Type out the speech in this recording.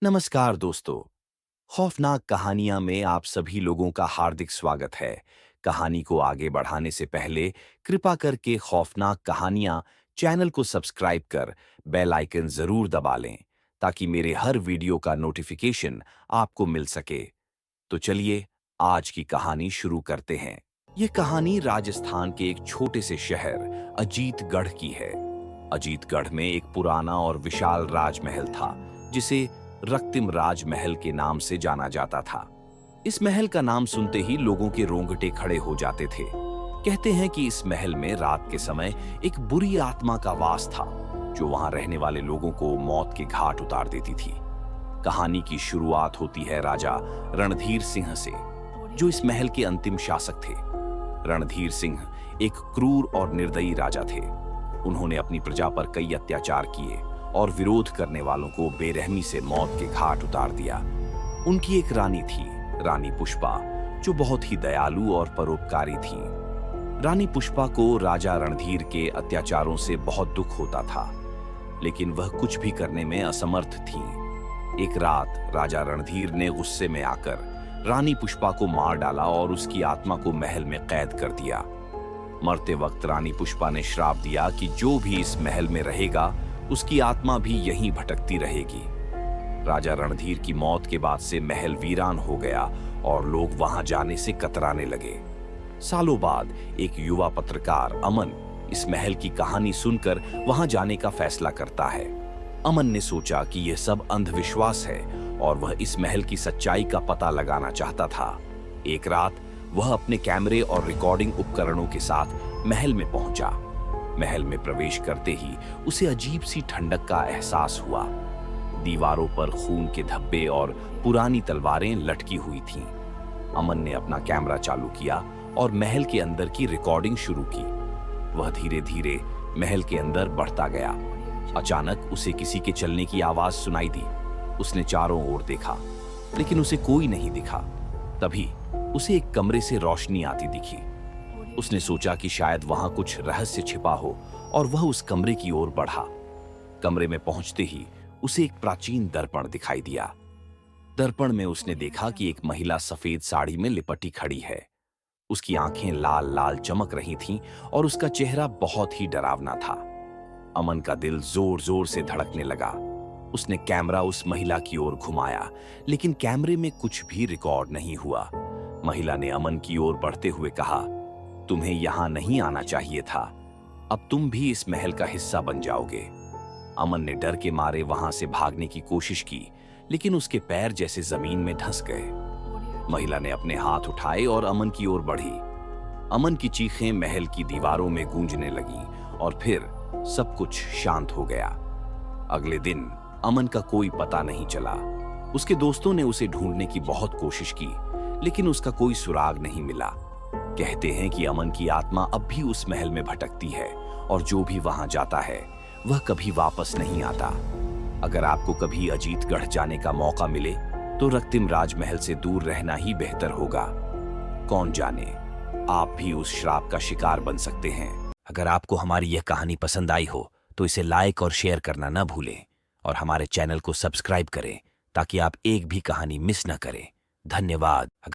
नमस्कार दोस्तों। खौफनाक कहानियां में आप सभी लोगों का हार्दिक स्वागत है। कहानी को आगे बढ़ाने से पहले कृपा करके खौफनाक कहानियां चैनल को सब्सक्राइब कर बेल आइकन जरूर दबा लें ताकि मेरे हर वीडियो का नोटिफिकेशन आपको मिल सके। तो चलिए आज की कहानी शुरू करते हैं। ये कहानी राजस्थान के एक छोटे से शहर अजीतगढ़ की है। अजीतगढ़ में एक पुराना और विशाल राजमहल था जिसे रक्तिम राजमहल के नाम से जाना जाता था। इस महल का नाम सुनते ही लोगों के रोंगटे खड़े हो जाते थे। कहते हैं कि इस महल में रात के समय एक बुरी आत्मा का वास था जो वहां रहने वाले लोगों को मौत के घाट उतार देती थी। कहानी की शुरुआत होती है राजा रणधीर सिंह से, जो इस महल के अंतिम शासक थे। रणधीर सिंह एक क्रूर और निर्दयी राजा थे। उन्होंने अपनी प्रजा पर कई अत्याचार किए और विरोध करने वालों को बेरहमी से मौत के घाट उतार दिया। उनकी एक रानी थी, रानी पुष्पा, जो बहुत ही दयालु और परोपकारी थी। रानी पुष्पा को राजा रणधीर के अत्याचारों से बहुत दुख होता था, लेकिन वह कुछ भी करने में असमर्थ थी। एक रात राजा रणधीर ने गुस्से में आकर रानी पुष्पा को मार डाला और उसकी आत्मा को महल में कैद कर दिया। मरते वक्त रानी पुष्पा ने श्राप दिया कि जो भी इस महल में रहेगा उसकी आत्मा भी यहीं भटकती रहेगी। राजा रणधीर की मौत के बाद से महल वीरान हो गया और लोग वहां जाने से कतराने लगे। सालों बाद एक युवा पत्रकार अमन इस महल की कहानी सुनकर वहां जाने का फैसला करता है। अमन ने सोचा कि यह सब अंधविश्वास है और वह इस महल की सच्चाई का पता लगाना चाहता था। एक रात वह अपने कैमरे और रिकॉर्डिंग उपकरणों के साथ महल में पहुंचा। महल में प्रवेश करते ही उसे अजीब सी ठंडक का एहसास हुआ। दीवारों पर खून के धब्बे और पुरानी तलवारें लटकी हुई थीं। अमन ने अपना कैमरा चालू किया और महल के अंदर की रिकॉर्डिंग शुरू की। वह धीरे धीरे महल के अंदर बढ़ता गया। अचानक उसे किसी के चलने की आवाज सुनाई दी। उसने चारों ओर देखा, लेकिन उसे कोई नहीं दिखा। तभी उसे एक कमरे से रोशनी आती दिखी। उसने सोचा कि शायद वहां कुछ रहस्य छिपा हो और वह उस कमरे की ओर बढ़ा। कमरे में पहुंचते ही उसे एक प्राचीन दर्पण दिखाई दिया। दर्पण में उसने देखा कि एक महिला सफेद साड़ी में लिपटी खड़ी है। उसकी आंखें लाल लाल चमक रही थीं और उसका चेहरा बहुत ही डरावना था। अमन का दिल जोर जोर से धड़कने लगा। उसने कैमरा उस महिला की ओर घुमाया, लेकिन कैमरे में कुछ भी रिकॉर्ड नहीं हुआ। महिला ने अमन की ओर बढ़ते हुए कहा, तुम्हें यहां नहीं आना चाहिए था। अब तुम भी इस महल का हिस्सा बन जाओगे। अमन ने डर के मारे वहां से भागने की कोशिश की, लेकिन उसके पैर जैसे जमीन में धंस गए। महिला ने अपने हाथ उठाए और अमन की ओर बढ़ी। अमन की चीखें महल की दीवारों में गूंजने लगीं और फिर सब कुछ शांत हो गया। अगले दिन अमन का कोई पता नहीं चला। उसके दोस्तों ने उसे ढूंढने की बहुत कोशिश की, लेकिन उसका कोई सुराग नहीं मिला। कहते हैं कि अमन की आत्मा अब भी उस महल में भटकती है और जो भी वहां जाता है वह कभी वापस नहीं आता। अगर आपको कभी अजीतगढ़ जाने का मौका मिले तो रक्तिम राजमहल से दूर रहना ही बेहतर होगा। कौन जाने, आप भी उस श्राप का शिकार बन सकते हैं। अगर आपको हमारी यह कहानी पसंद आई हो तो इसे लाइक और शेयर करना न भूलें और हमारे चैनल को सब्सक्राइब करें ताकि आप एक भी कहानी मिस न करें। धन्यवाद।